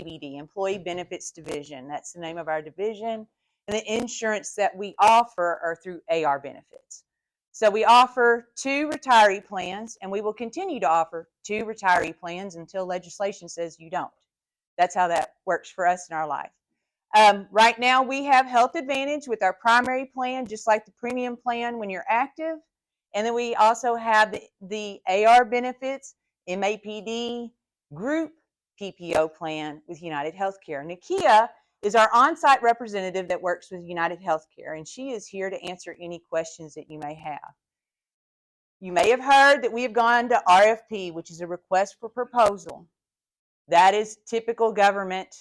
EBD, Employee Benefits Division. That's the name of our division. And the insurance that we offer are through AR Benefits. So we offer 2 retiree plans, and we will continue to offer 2 retiree plans until legislation says you don't. That's how that works for us in our life. Right now, we have Health Advantage with our primary plan, just like the premium plan when you're active. And then we also have the AR Benefits, MAPD, Group PPO plan with United Healthcare. Nakia is our on-site representative that works with United Healthcare, and she is here to answer any questions that you may have. You may have heard that we have gone to RFP, which is a request for proposal. That is typical government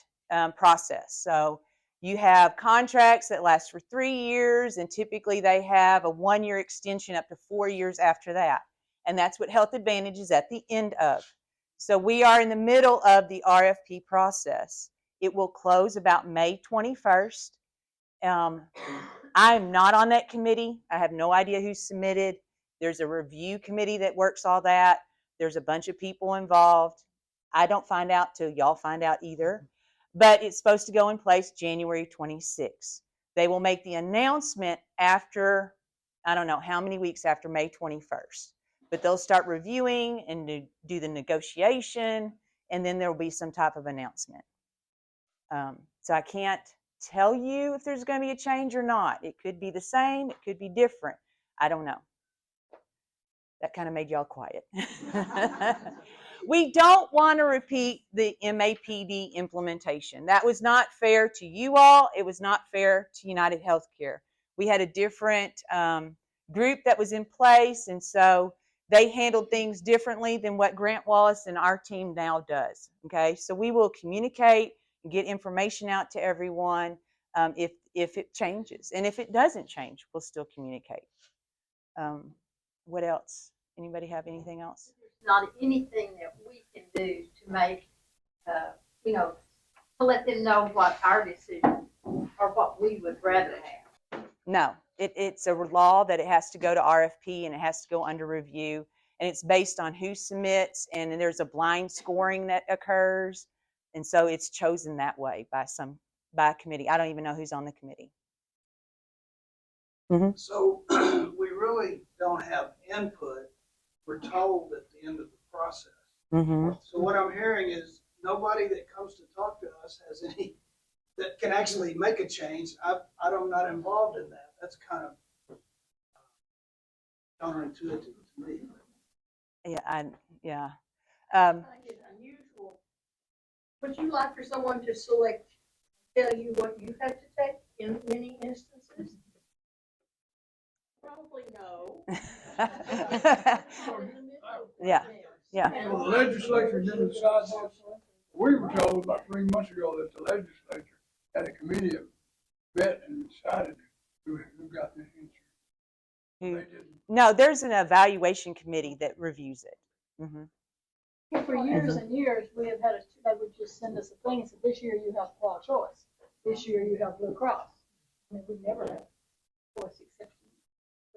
process. So you have contracts that last for 3 years, and typically they have a 1-year extension up to 4 years after that. And that's what Health Advantage is at the end of. So we are in the middle of the RFP process. It will close about May 21st. I'm not on that committee. I have no idea who submitted. There's a review committee that works all that. There's a bunch of people involved. I don't find out till y'all find out either. But it's supposed to go in place January 26th. They will make the announcement after, I don't know how many weeks after May 21st. But they'll start reviewing and do the negotiation, and then there will be some type of announcement. So I can't tell you if there's going to be a change or not. It could be the same. It could be different. I don't know. That kind of made y'all quiet. We don't want to repeat the MAPD implementation. That was not fair to you all. It was not fair to United Healthcare. We had a different group that was in place, and so they handled things differently than what Grant Wallace and our team now does. Okay, so we will communicate and get information out to everyone if it changes. And if it doesn't change, we'll still communicate. What else? Anybody have anything else? There's not anything that we can do to make, to let them know what our decision or what we would rather have. No, it's a law that it has to go to RFP and it has to go under review. And it's based on who submits, and then there's a blind scoring that occurs. And so it's chosen that way by a committee. I don't even know who's on the committee. Mm-hmm. So we really don't have input. We're told at the end of the process. Mm-hmm. So what I'm hearing is nobody that comes to talk to us has any that can actually make a change. I'm not involved in that. That's kind of counterintuitive to me. Yeah. I think it's unusual. Would you like for someone to tell you what you have to take in many instances? Probably no. Yeah. Well, the legislature didn't decide this. We were told about 3 months ago that the legislature had a committee of vet and decided who got this insurance. No, there's an evaluation committee that reviews it. Mm-hmm. For years and years, we have had they would just send us a thing and say, this year you have Qual Choice. This year you have Blue Cross. I mean, we never had choice exception.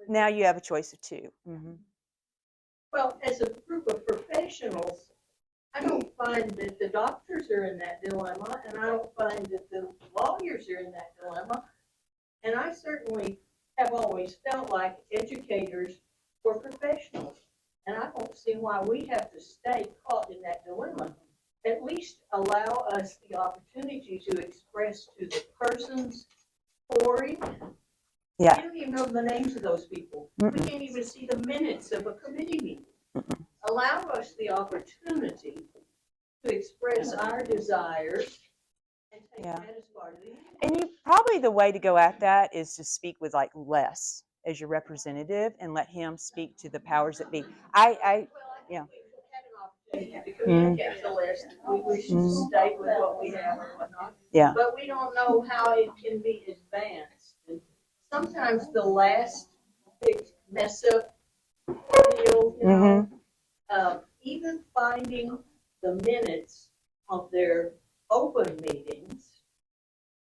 Now you have a choice of 2. Mm-hmm. Well, as a group of professionals, I don't find that the doctors are in that dilemma, and I don't find that the lawyers are in that dilemma. And I certainly have always felt like educators were professionals. And I don't see why we have to stay caught in that dilemma. At least allow us the opportunity to express to the persons for it. Yeah. We don't even know the names of those people. We can't even see the minutes of a committee meeting. Allow us the opportunity to express our desires and take that as part of the interview. And probably the way to go at that is to speak with like Les as your representative and let him speak to the powers that be. To communicate to Les, we wish to stay with what we have and whatnot. Yeah. But we don't know how it can be advanced. And sometimes the last big mess up deal, even finding the minutes of their open meetings,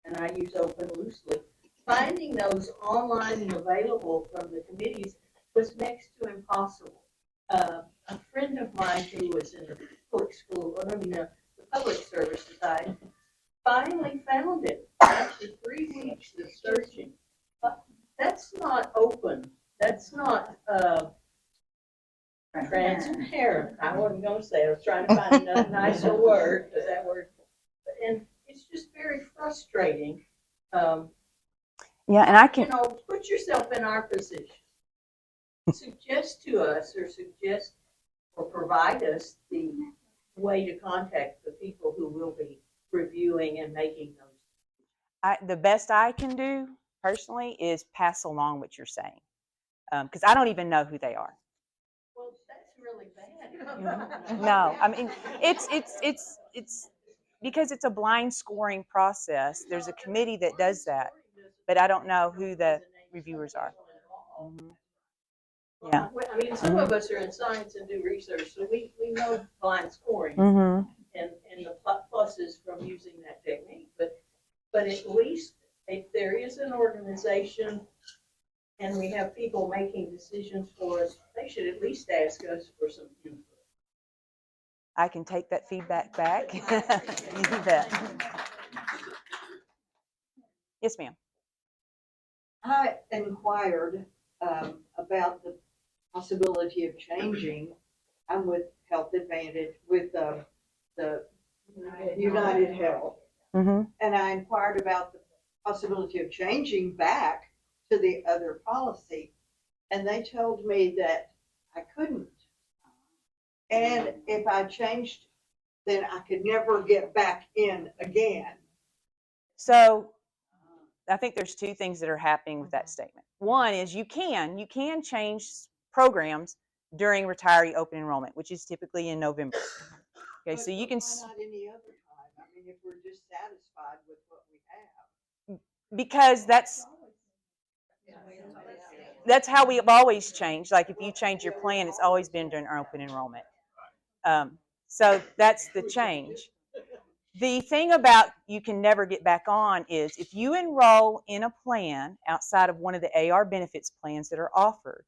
and I use open loosely, finding those online and available from the committees was next to impossible. A friend of mine who was in the court school, the public services, I finally found it after 3 weeks of searching. But that's not open. That's not, transparent. I wasn't gonna say, I was trying to find a nicer word, because that word, and it's just very frustrating. Yeah, and I You can, know, put yourself in our position. Suggest to us or provide us the way to contact the people who will be reviewing and making those. the best I can do personally is pass along what you're saying, because I don't even know who they are. Well, that's really bad. No, I mean, it's because it's a blind scoring process. There's a committee that does that, but I don't know who the reviewers are. Mhm. Yeah. I mean, some of us are in science and do research, so we know blind scoring Mm-hmm. and the pluses from using that technique. But at least if there is an organization and we have people making decisions for us, they should at least ask us for some input. I can take that feedback back. You bet. Yes, ma'am. I inquired about the possibility of changing. I'm with Health Advantage, with the United Health, Mm-hmm. and I inquired about the possibility of changing back to the other policy, and they told me that I couldn't. And if I changed, then I could never get back in again. So I think there's two things that are happening with that statement. One is you can change programs during retiree open enrollment, which is typically in November. Okay, so you can, Why not any other time? I mean, if we're dissatisfied with what we have. because that's how we've always changed. Like if you change your plan, it's always been during open enrollment. So that's the change. The thing about you can never get back on is if you enroll in a plan outside of one of the AR benefits plans that are offered,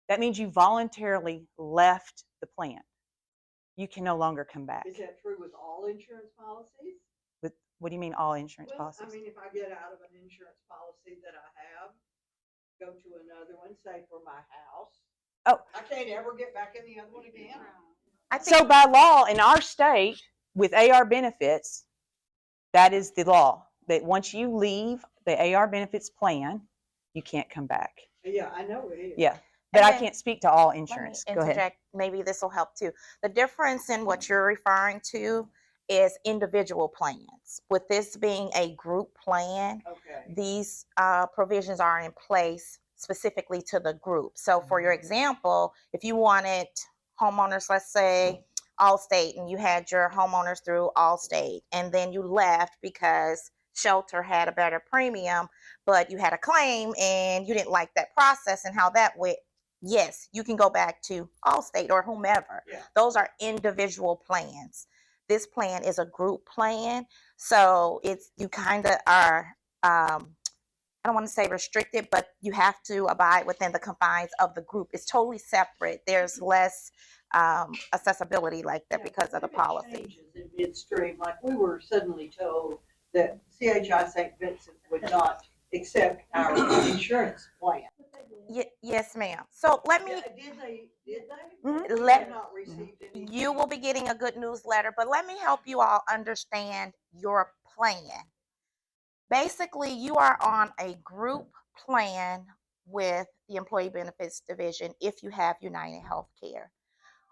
that means you voluntarily left the plan. You can no longer come back. Is that true with all insurance policies? With, what do you mean all insurance Well, policies? I mean, if I get out of an insurance policy that I have, go to another one, say for my house. Oh. I can't ever get back in the other one again. So by law in our state with AR benefits, that is the law, that once you leave the AR benefits plan, you can't come back. Yeah, I know it is. Yeah, but And I then- can't speak to all Let me insurance. Go ahead. interject. Maybe this will help too. The difference in what you're referring to is individual plans. With this being a group plan, Okay. these provisions are in place specifically to the group. So, for your example, if you wanted homeowners, let's say Allstate, and you had your homeowners through Allstate, and then you left because Shelter had a better premium, but you had a claim and you didn't like that process and how that went. Yes, you can go back to Allstate or whomever. Yeah. Those are individual plans. This plan is a group plan, so it's you kind of are. I don't want to say restricted, but you have to abide within the confines of the group. It's totally separate. There's less accessibility like that because of the If it policy. changes in midstream, like we were suddenly told that CHI St. Vincent would not accept our insurance plan. Yes, ma'am. So let me. Did they? Mhm. We have not received any. You will be getting a good newsletter, but let me help you all understand your plan. Basically, you are on a group plan with the Employee Benefits Division if you have United Healthcare.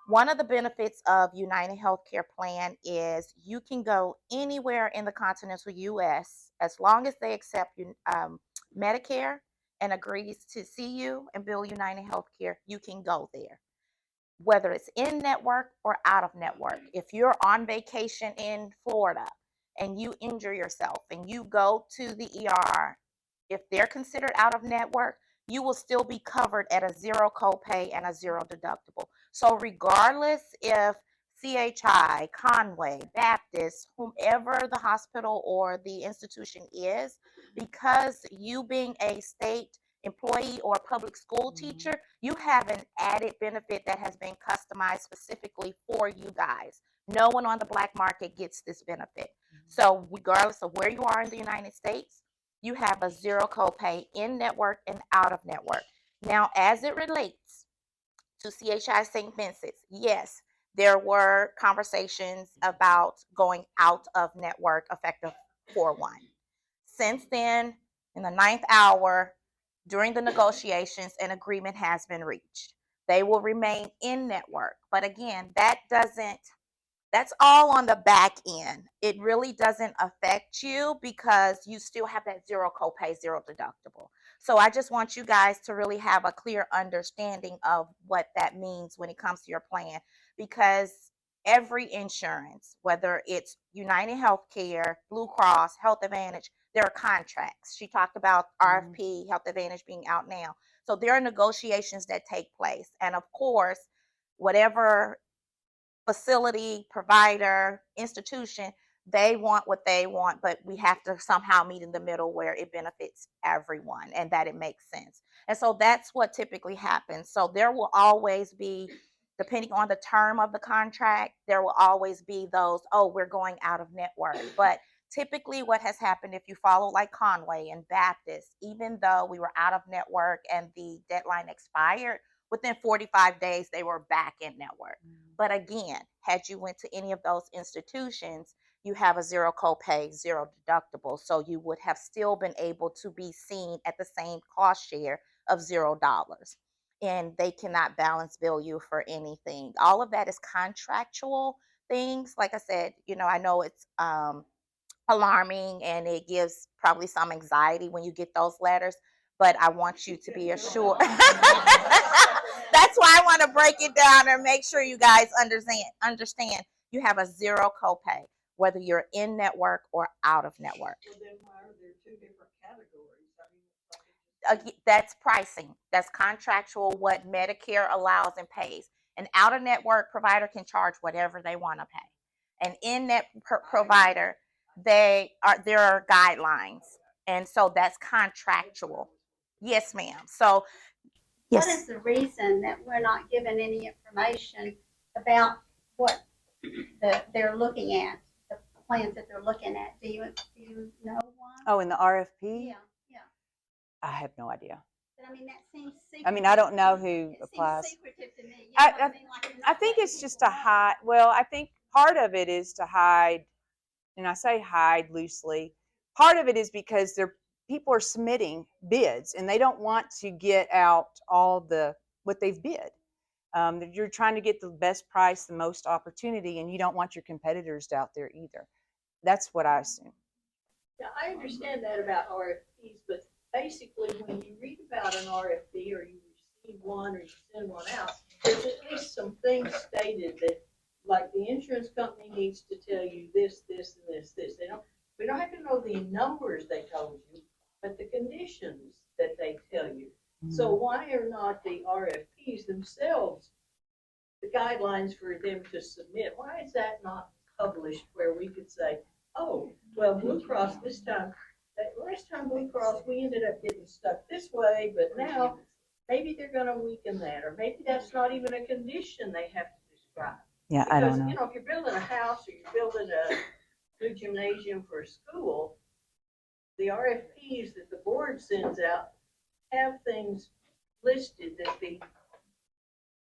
One of the benefits of United Healthcare plan is you can go anywhere in the continental U.S. as long as they accept Medicare and agrees to see you and bill United Healthcare, you can go there. Whether it's in network or out of network. If you're on vacation in Florida and you injure yourself and you go to the ER, if they're considered out of network, you will still be covered at a zero copay and a zero deductible. So regardless if CHI, Conway, Baptist, whomever the hospital or the institution is, because you being a state employee or public school teacher, you have an added benefit that has been customized specifically for you guys. No one on the black market gets this benefit. So regardless of where you are in the United States, you have a zero copay in network and out of network. Now, as it relates to CHI St. Vincent's, yes, there were conversations about going out of network effective 4/1. Since then, in the ninth hour, during the negotiations, an agreement has been reached. They will remain in network. But again, that's all on the back end. It really doesn't affect you because you still have that zero copay, zero deductible. So I just want you guys to really have a clear understanding of what that means when it comes to your plan, because every insurance, whether it's United Healthcare, Blue Cross, Health Advantage, there are contracts. She talked about RFP, Health Advantage being out now. So there are negotiations that take place. And of course, whatever facility, provider, institution, they want what they want, but we have to somehow meet in the middle where it benefits everyone and that it makes sense. And so that's what typically happens. So there will always be, depending on the term of the contract, there will always be those, oh, we're going out of network. But typically what has happened, if you follow like Conway and Baptist, even though we were out of network and the deadline expired, within 45 days they were back in network. But again, had you went to any of those institutions, you have a zero copay, zero deductible. So you would have still been able to be seen at the same cost share of $0. And they cannot balance bill you for anything. All of that is contractual things. Like I said, I know it's alarming and it gives probably some anxiety when you get those letters, but I want you to be assured. That's why I want to break it down and make sure you guys understand you have a zero copay, whether you're in network or out of network. So then why are there two different categories? I mean, That's pricing. That's contractual, what Medicare allows and pays. An out of network provider can charge whatever they want to pay. An in net provider, there are guidelines, and so that's contractual. Yes, ma'am. So what is the reason that we're not given any information about what they're looking at, the plans that they're looking at? Do you know why? Oh, in the RFP? Yeah, yeah. I have no idea. But I mean, that seems secretive. I mean, I don't know who It applies. seems secretive to me. You know what I mean? Like, I think it's just to hide. Well, I think part of it is to hide, and I say hide loosely. Part of it is because people are submitting bids, and they don't want to get out all what they've bid. You're trying to get the best price, the most opportunity, and you don't want your competitors out there either. That's what I assume. Now, I understand that about RFPs, but basically when you read about an RFP or you receive one or you send one out, there's at least some things stated that, like, the insurance company needs to tell you this, this, and this. We don't have to know the numbers they told you, but the conditions that they tell you. So why are not the RFPs themselves the guidelines for them to submit? Why is that not published where we could say, oh, well, Blue Cross this time, last time Blue Cross, we ended up getting stuck this way, but now maybe they're going to weaken that, or maybe that's not even a condition they have to describe. Yeah, Because, I don't know. if you're building a house or you're building a new gymnasium for a school, the RFPs that the board sends out have things listed that the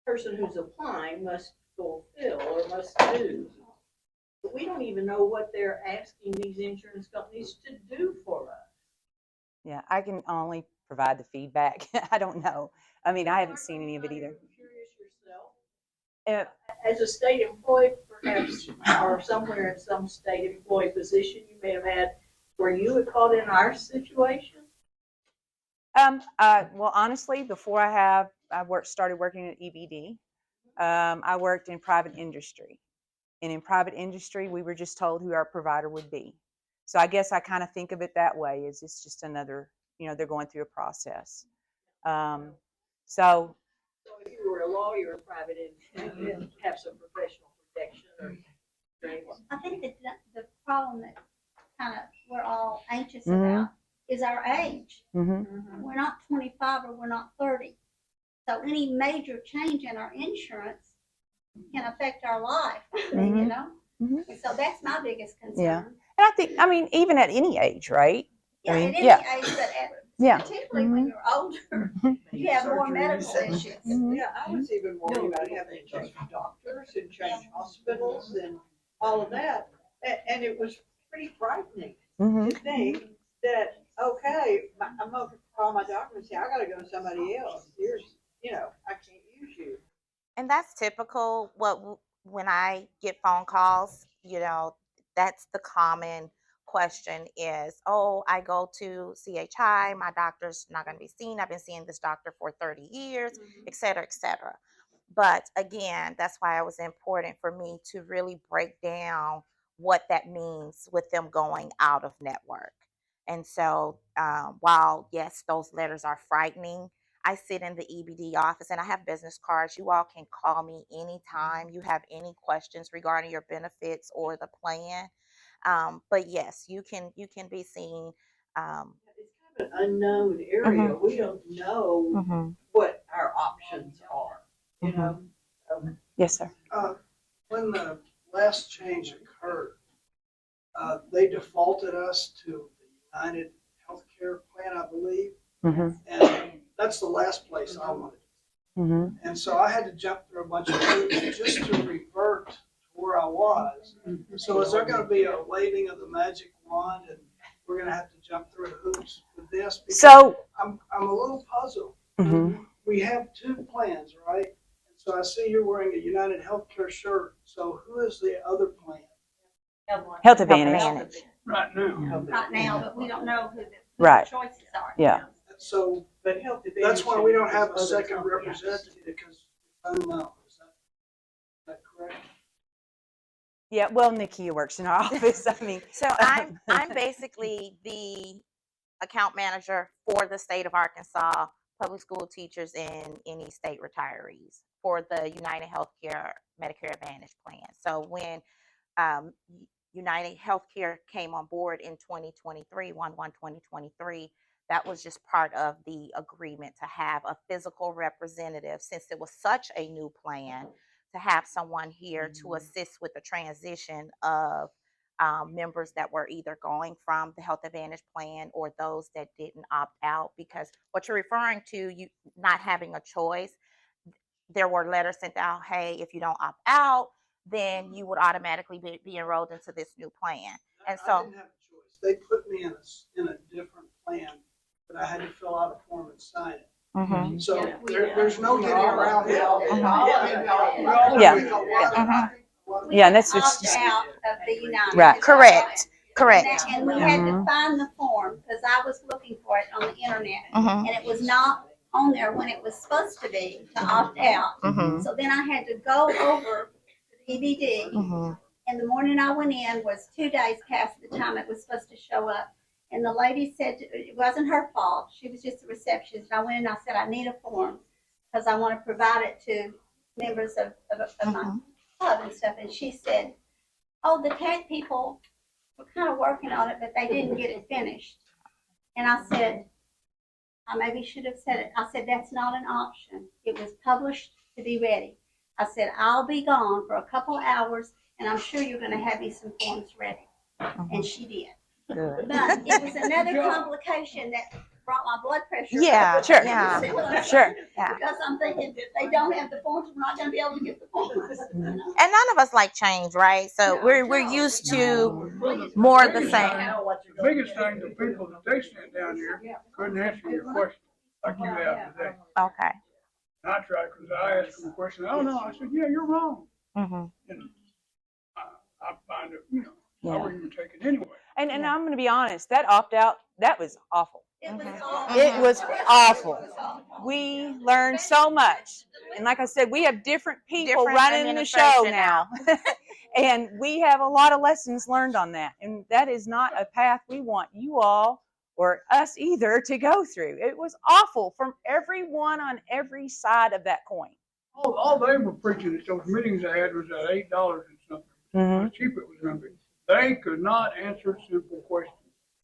person who's applying must fulfill or must do. But we don't even know what they're asking these insurance companies to do for us. Yeah, I can only provide the feedback. I don't know. I mean, I haven't seen any of it either. Curious yourself. Uh, As a state employee, perhaps, or somewhere in some state employee position you may have had, were you caught in our situation? Well, honestly, before I started working at EBD, I worked in private industry. And in private industry, we were just told who our provider would be. So I guess I kind of think of it that way, is it's just another, they're going through a process. So if you were a lawyer in private industry, you didn't have some professional protection or anything. I think that the problem that kind of we're all anxious about is our age. We're not 25 or we're not 30. So any major change in our insurance can affect our life, you Mhm. know? Mhm. And so that's my biggest concern. Yeah. And I think, I mean, even at any age, right? Yeah, I mean, at any yeah. age, but Yeah. particularly when you're older, you have more medical issues. Mhm. Yeah, I was even worried about having to change doctors and change hospitals and all of that. And it was pretty frightening Mhm. to think that, okay, I'm gonna call my doctor and say, I gotta go to somebody else. Here's, I can't use you. And that's typical. When I get phone calls, that's the common question is, oh, I go to CHI, my doctor's not going to be seen. I've been seeing this doctor for 30 years, et cetera, et cetera. But again, that's why it was important for me to really break down what that means with them going out of network. And so, while yes, those letters are frightening, I sit in the EBD office and I have business cards. You all can call me anytime you have any questions regarding your benefits or the plan. But yes, you can be seen. Um, It's kind of an unknown area. We don't know mhm, what our options are, you mhm. know? Yes, sir. When the last change occurred, they defaulted us to the United Healthcare Plan, I believe, Mhm. and that's the last place I wanted. Mhm. And so I had to jump through a bunch of hoops just to revert to where I was. So is there gonna be a waving of the magic wand and we're gonna have to jump through hoops with this? Because So, I'm a little puzzled. mhm. We have two plans, right? And so I see you're wearing a United Healthcare shirt. So who is the other plan? Health Advantage. Right now. Right now, but we don't know who the Right. choices are. Yeah. So But health that's why we don't have a Advantage is second other representative because unknown. Is that correct? Yeah. Well, Nikia works in our office. I mean, So I'm basically the account manager for the state of Arkansas public school teachers and any state retirees for the United Healthcare Medicare Advantage plan. So when um, United Healthcare came on board in 2023, 1/1/2023, that was just part of the agreement to have a physical representative since it was such a new plan to have someone here to assist with the transition of members that were either going from the Health Advantage plan or those that didn't opt out. Because what you're referring to, you not having a choice, there were letters sent out, hey, if you don't opt out, then you would automatically be enrolled into this new plan. And I so, didn't have a choice. They put me in a different plan, but I had to fill out a form and sign it. mhm, So there's no getting around it. yeah, and that's Opt just out of the United. Right. correct, correct. And we had to find the form, because I was looking for it on the internet, Mhm, and it was not on there when it was supposed to be to opt out. mhm, So then I had to go over to the EBD. mhm, And the morning I went in was 2 days past the time it was supposed to show up. And the lady said it wasn't her fault. She was just a receptionist. I went in and I said, I need a form because I want to provide it to members of my club and stuff. And she said, oh, the tech people were kind of working on it, but they didn't get it finished. And I said, I maybe should have said it. I said, that's not an option. It was published to be ready. I said, I'll be gone for a couple hours, and I'm sure you're going to have me some forms ready. And she did. good. But it was another complication that brought my blood pressure up. Yeah, Sure. yeah. Sure. Yeah. Because I'm thinking if they don't have the forms, we're not going to be able to get the forms. You know? And none of us like change, right? So we're used to more of the same. The biggest thing, the people that they sent down here couldn't answer your question like you have today. Okay. And I tried, because I asked them a question, oh no, I said, yeah, you're wrong. Mhm. And I find it, I Yeah. wouldn't even take it anyway. And I'm going to be honest, that opt out, that was awful. It was Mhm. awful. It was awful. We learned so much. And like I said, we have different people Different running the show administration now. And we have a lot of lessons learned on that. And that is not a path we want you all or us either to go through. It was awful from everyone on every side of that coin. All they were preaching at those meetings they had was that $8 and something, how cheap it was gonna be. They could not answer simple questions.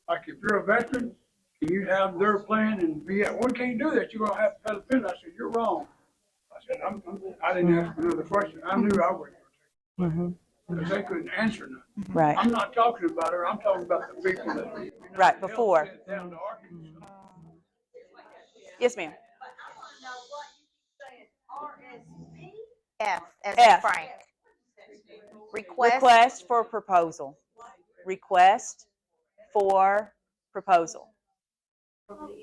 Like, if you're a veteran, can you have their plan and be at, well, we can't do that, you're gonna have to pay the penalty. I said, you're wrong. I said, I didn't ask another question. I knew I wasn't gonna Mm-hmm. take it, because they couldn't answer nothing. Right. I'm not talking about her, I'm talking about the people that. Right, before. Sent down to Arkansas. Yes, ma'am. But I wanna know what you keep saying, RSP? F as in F. Frank. Request for proposal. Request for proposal. Okay,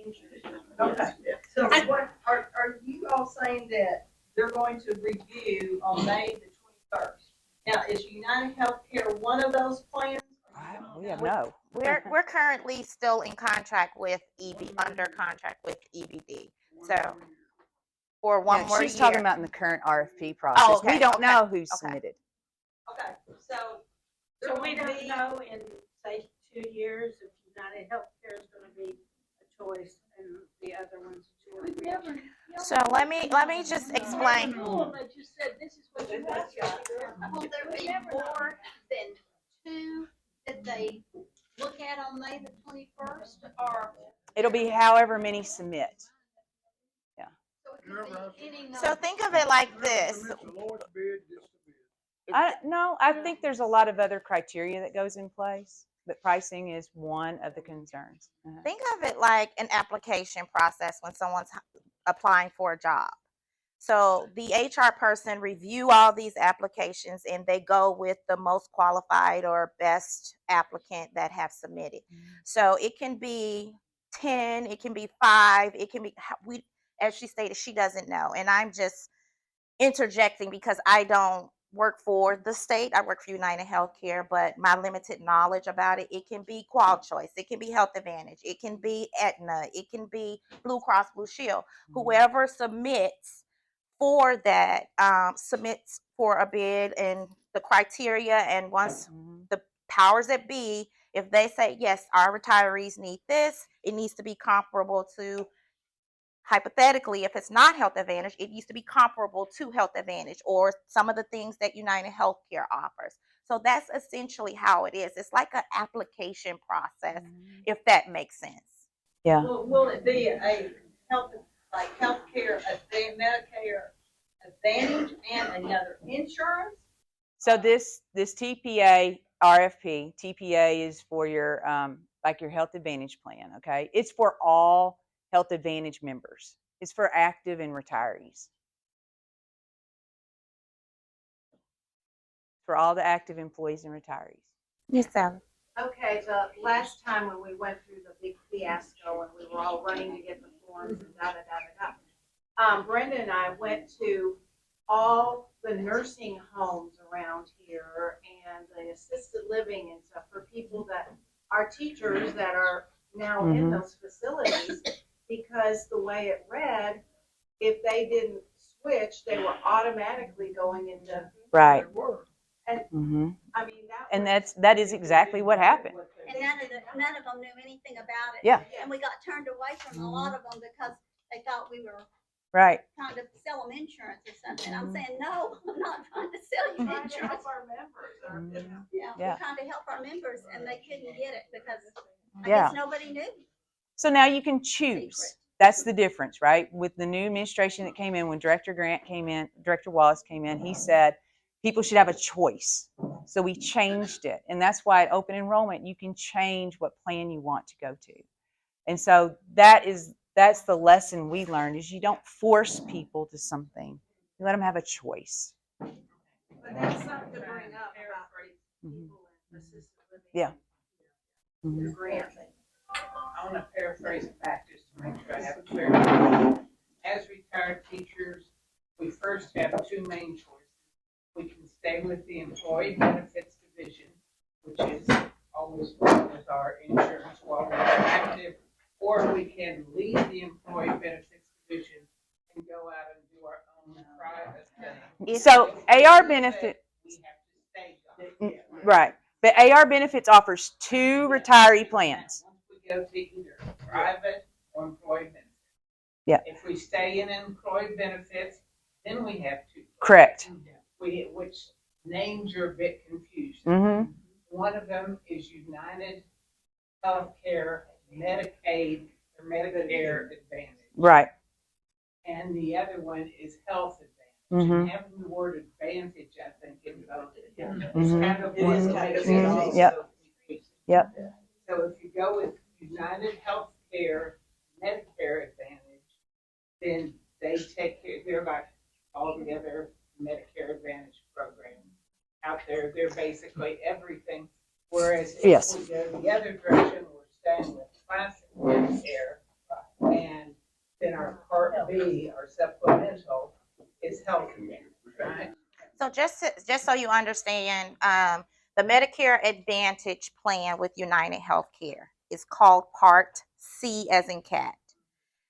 so what, are you all saying that they're going to review on May the 21st? Now, is United Healthcare one of those plans? We have no. We're currently still in contract with under contract with EBD. So for one Yeah, more she's year. talking about in the current RFP process. okay, We don't okay, know who okay. submitted. Okay, so. So we don't know in, say, 2 years if United Healthcare is gonna be a choice and the other one's a choice. We never. So let me just explain. Cool, they just said, this is what you have got. Will there be more than two that they look at on May the 21st, or? It'll be however many submit. So it could be any So number? think of it like this. The lowest bid gets the bid. I think there's a lot of other criteria that goes in place, but pricing is one of the concerns. Think of it like an application process when someone's applying for a job. So the HR person review all these applications and they go with the most qualified or best applicant that have submitted. So it can be 10, it can be 5, it can be as she stated, she doesn't know. And I'm just interjecting because I don't work for the state. I work for United Healthcare, but my limited knowledge about it, it can be Qual Choice, it can be Health Advantage, it can be Aetna, it can be Blue Cross Blue Shield. Whoever submits for that submits for a bid and the criteria, and once the powers that be, if they say yes, our retirees need this, it needs to be comparable to, hypothetically, if it's not Health Advantage, it needs to be comparable to Health Advantage or some of the things that United Healthcare offers. So that's essentially how it is. It's like an application process, if that makes sense. Yeah. Will it be a healthcare, Medicare Advantage and another insurance? So this TPA RFP, TPA is for your like your Health Advantage plan. Okay, it's for all Health Advantage members. It's for active and retirees. For all the active employees and retirees. Yes, Sally. Okay, the last time when we went through the big fiasco and we were all running to get the forms and da-da-da-da-da. Brenda and I went to all the nursing homes around here and the assisted living and stuff for people that are teachers that are now in those facilities, because the way it read, if they didn't switch, they were automatically going into. Right. And I mean, that is exactly what happened. And none of them knew anything about it. Yeah. And we got turned away from a lot of them because they thought we were Right. trying to sell them insurance or something. I'm saying, no, I'm not trying to sell you Trying to help insurance. our members. Yeah, Yeah. we're trying to help our members and they couldn't get it because I Yeah. guess nobody knew. So now you can choose. Secret. That's the difference, right? With the new administration that came in, when Director Grant came in, Director Wallace came in, he said people should have a choice. So we changed it. And that's why at open enrollment, you can change what plan you want to go to. And so that's the lesson we learned, is you don't force people to something. You let them have a choice. But that's something to bring up about people in assisted living. Yeah. The grant thing. I want to paraphrase it back just to make sure I have it clear. As retired teachers, we first have two main choices. We can stay with the employee benefits division, which is always with our insurance while we're active, or we can leave the employee benefits division and go out and do our own private thing. So AR benefit, We have to stay. right. But AR benefits offers two retiree plans. Once we go to either private or employee benefits. Yeah. If we stay in employee benefits, then we have two. Correct. Which names are a bit confusing. Mm-hmm. One of them is United Healthcare Medicaid or Medicare Advantage. Right. And the other one is Health Advantage. Mhm. having the word advantage, I think, in both. Mhm. It's kind of It what is makes kind of it all confusing. Yep. so confusing. Yep. So if you go with United Healthcare, Medicare Advantage, then they take care, they're like all the other Medicare Advantage programs out there. They're basically everything. Whereas if Yes. we go the other direction, we're staying with classic Medicare, and then our Part B, our supplemental, is healthcare, right? So just so you understand, the Medicare Advantage plan with United Healthcare is called Part C as in cat.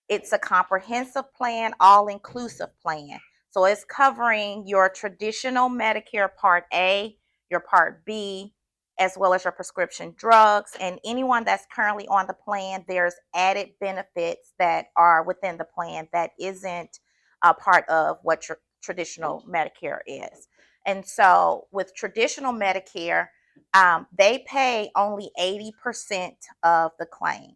It's a comprehensive plan, all-inclusive plan. So it's covering your traditional Medicare Part A, your Part B, as well as your prescription drugs. And anyone that's currently on the plan, there's added benefits that are within the plan that isn't a part of what your traditional Medicare is. And so with traditional Medicare, they pay only 80% of the claims.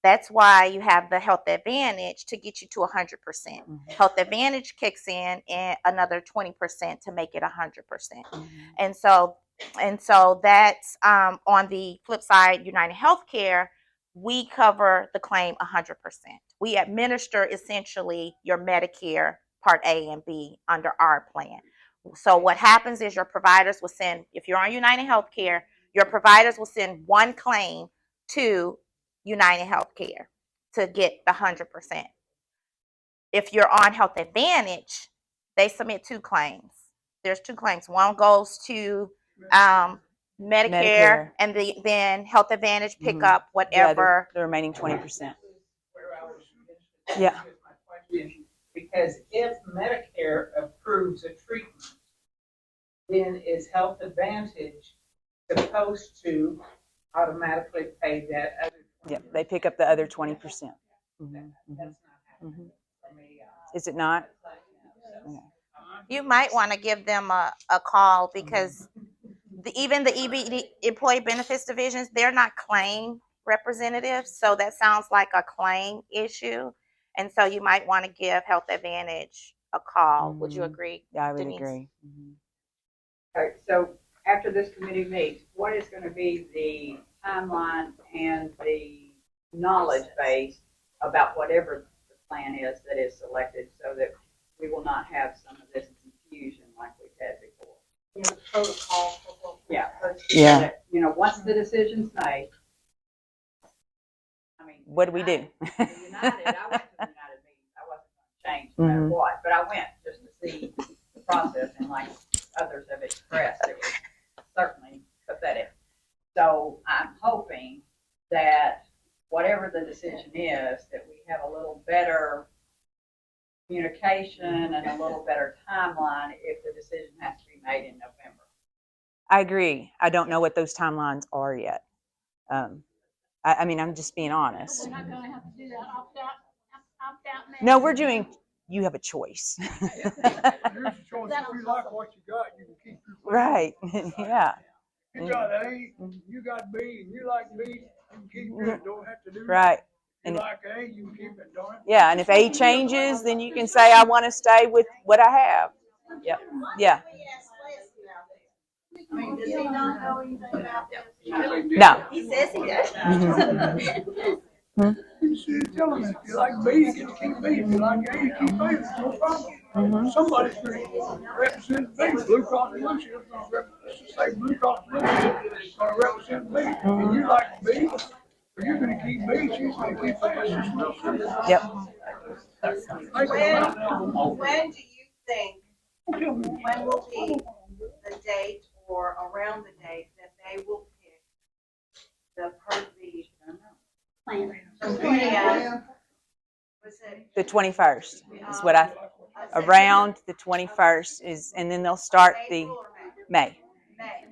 That's why you have the Health Advantage to get you to 100%. Mhm. Health Advantage kicks in and another 20% to make it 100%. Mhm. And so that's on the flip side, United Healthcare, we cover the claim 100%. We administer essentially your Medicare Part A and B under our plan. So what happens is your providers will send, if you're on United Healthcare, your providers will send one claim to United Healthcare to get the 100%. If you're on Health Advantage, they submit two claims. There's two claims. One goes to Medicare, Medicare. and then Health Advantage pick Mhm. up Yeah, whatever. the remaining 20%. Where I was, Yeah. here's my question, because if Medicare approves a treatment, then is Health Advantage supposed to automatically pay that other? Yep. They pick up the other 20%. Mhm. That's Mhm. not happening Mhm. for me. Is it not? Okay. You might want to give them a call because even the EB, employee benefits divisions, they're not claim representatives. So that sounds like a claim issue. And so you might want to give Health Advantage a call. Would you Mhm. agree, Yeah, I would Denise? agree. Mhm. Okay, so after this committee meets, what is going to be the timeline and the knowledge base about whatever the plan is that is selected so that we will not have some of this confusion like we've had before? You know, protocol for what we're Yeah. supposed to So Yeah. that, you know, once the decision's made, I mean. What do we do? United, I went to the United meeting. I wasn't going to change no matter Mhm. what, but I went just to see the process, and like others have expressed, it was certainly pathetic. So I'm hoping that whatever the decision is, that we have a little better communication and a little better timeline if the decision has to be made in November. I agree. I don't know what those timelines are yet. I mean, I'm just being honest. We're not gonna have to do that opt out now. No, we're doing. You have a choice. Here's the choice. If you like what you got, you can keep your plan. Right. Yeah. You got A, you got B, and you like B, you can keep yours. Don't have to do that. Right. You And like A, you can keep it, don't it? yeah, and if A changes, then you can say I want to stay with what I have. Yep. Yeah. I mean, does he not know anything about this? No. He says he does. You should tell them if you like B, you get to keep B. If you like A, you keep A. There's no problem. Mhm. Somebody's going to represent B. Blue Cross Blue Shield is going to represent, let's just say Blue Cross Blue Shield is going to represent B. And you like B, so you're going to keep B, she's going to keep A. It's just real simple. Yep. When do you think, when will be the date or around the date that they will pick the Part B Plan. plan? Was it? The 21st is what I. Around the 21st is, and then they'll start the April or May? May. May.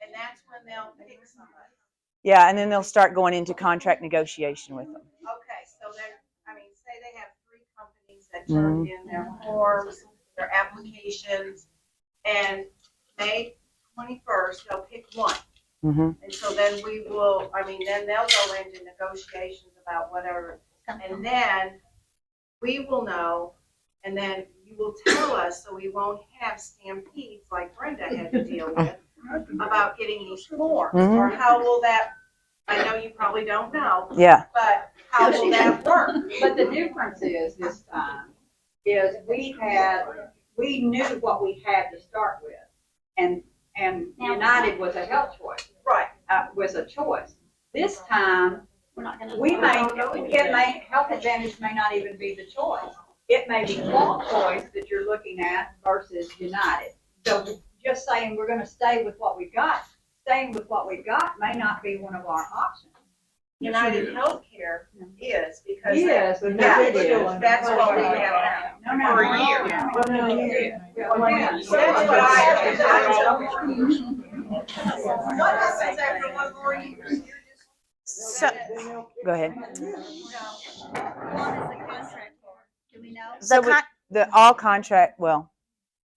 And that's when they'll pick somebody. Yeah, and then they'll start going into contract negotiation with them. Okay, so they're, I mean, say they have 3 companies that turned in their forms, their applications, and May 21st, they'll pick one. Mm-hmm. And so then we will, I mean, then they'll go into negotiations about whatever, and then we will know And then you will tell us so we won't have stampedes like Brenda had to deal with about getting these forms. Mhm. Or how will that, I know you probably don't know, Yeah. but how will that work? But the difference is this time, is we knew what we had to start with. And United was a health choice. Right. Was a choice. This time, We're not gonna. Health Advantage may not even be the choice. It may be Flake choice that you're looking at versus United. So just saying we're gonna stay with what we've got, staying with what we've got may not be one of our options. United Healthcare is because Yes, but yeah, not it is. that's what we have now. No, For a year. So that's what what happens after one more year? So, go ahead. Do we know? So all contract, well,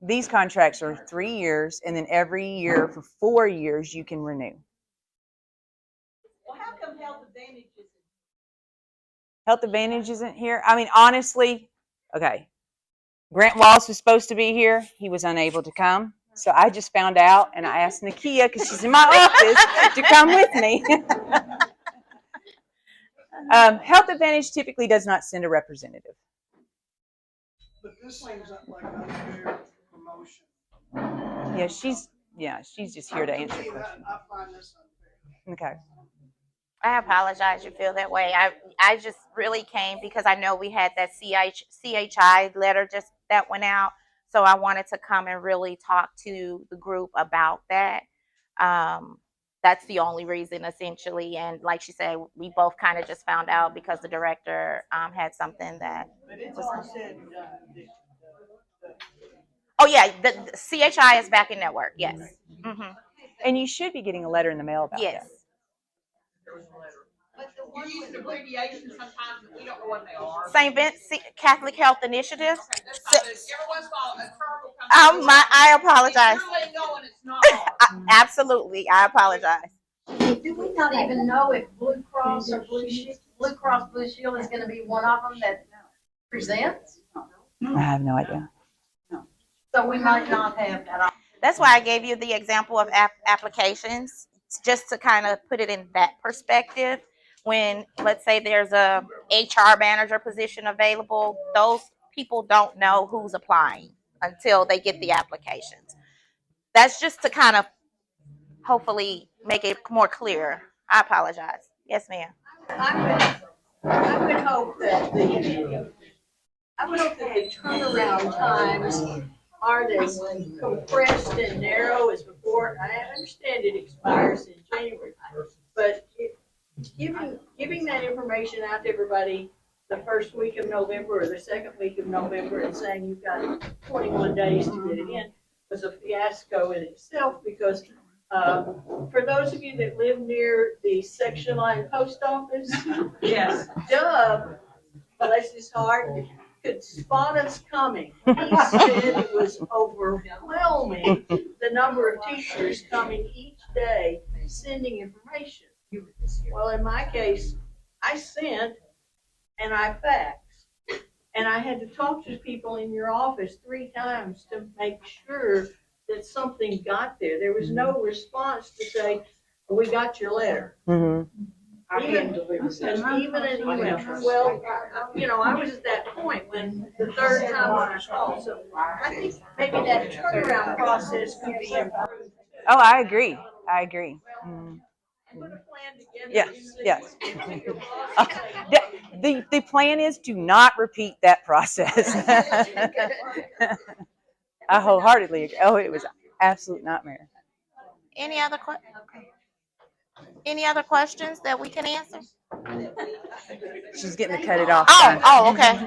these contracts are 3 years, and then every year for 4 years you can renew. Well, how come Health Advantage isn't? Health Advantage isn't here. I mean, honestly, okay. Grant Wallace was supposed to be here. He was unable to come. So I just found out, and I asked Nakia, because she's in my office, to come with me. Health Advantage typically does not send a representative. But this seems like unfair promotion. Yeah, she's just here to answer To me, questions. I find this unfair. Okay. I apologize you feel that way. I just really came because I know we had that CHI letter just that went out. So I wanted to come and really talk to the group about that. That's the only reason essentially. And like she said, we both kind of just found out because the director had something that. But it's all said and done. Oh yeah, the CHI is back in network. Yes. Mm-hmm. And you should be getting a letter in the mail about Yes. that. But the You're one using with abbreviations sometimes that we don't know what they are. St. Vincent Catholic Health Initiative. Okay, that's fine. Every once in a while, a term will come through. I apologize. It's your lingo and it's not ours. Absolutely, I apologize. Do we not even know if Blue Cross or Blue Cross Blue Shield is gonna be one of them that presents? I have no idea. So we might not have that. That's why I gave you the example of applications, just to kind of put it in that perspective. When, let's say there's a HR manager position available, those people don't know who's applying until they get the applications. That's just to kind of hopefully make it more clear. I apologize. Yes, ma'am. I would hope that the turnaround times aren't as compressed and narrow as before. I understand it expires in January, but giving that information out to everybody the first week of November or the second week of November and saying you've got 21 days to get it in was a fiasco in itself because for those of you that live near the section line post office, Yes. Dub, bless his heart, could spot us coming. He said it was overwhelming, the number of teachers coming each day sending information. Well, in my case, I sent and I faxed. And I had to talk to people in your office 3 times to make sure that something got there. There was no response to say, we got your letter. Mm-hmm. Even an email. Well, I was at that point when the third time I called. So I think maybe that turnaround process could be improved. Oh, I agree. Mm. Put a plan together. Yes. The plan is to not repeat that process. I wholeheartedly agree. Oh, it was an absolute nightmare. Any other questions that we can answer? She's getting to cut it off. Oh, okay.